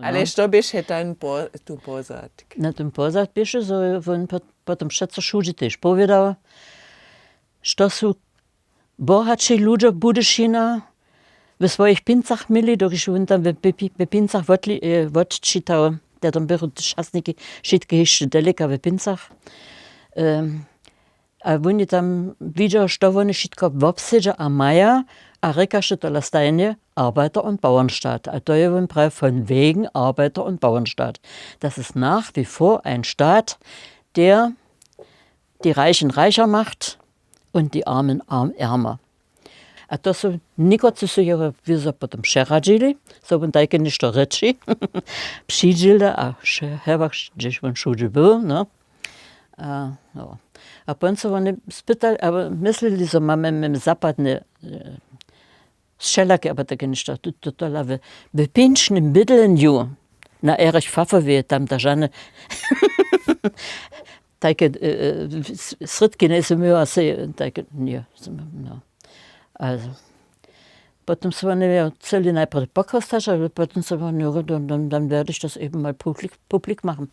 Ale što biš je tu pozad? Na tym pozad pisze, że on potem všetko všude też powiedział, że są bohatší ludzie Budyšina w swoich pincach mieli, dokiż on tam w pincach odczytał, der tam były czasniki wszystkie jeszcze daleka w pincach. A oni tam widział, że oni wszystko obsiedzą, a mają, a rekasze to lastajnie Arbeiter- und Bauernstaat. A to jest ein von wegen Arbeiter- und Bauernstaat. Das ist nach wie vor ein Staat, der die Reichen reicher macht und die Armen ärmer. A to są nikoci su jeho wizo potem przechodzili, so on takie ništo reči, przyjdzieli, a hewach gdzieś on wszędzie był, no. No. A potem oni spytali, ale myśleli, że mamy zapadne strzelaki, aber takie ništo, to lawe w pięknym bydleniu na Erich Pfafferwehe, tam da żane takie srytki nie są miała se, takie, nie, no. Also, potem so oni erzähli najpierw Bockhaustasch, aber potem so dann werde ich das eben mal publik machen.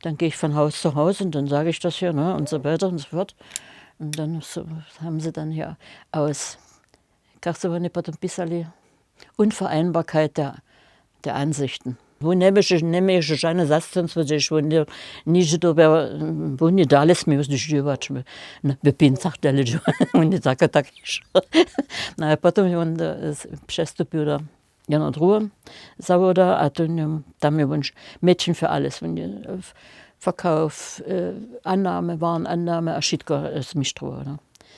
Dann gehe ich von Haus zu Haus und dann sage ich das hier, ne, und so weiter und so fort. Und dann so, haben sie dann hier aus, как so oni potem pisali, Unvereinbarkeit der Ansichten. Wo neme žene zastupnice, niže dobe, oni dali smo živati v pincah, da ležu, oni tako išlo. A potom je on přestupil do jedno drugo zavoda, a tam je on Mädchen für alles. Verkauf, Annahme, Warenannahme, a všetko zmištrovalo.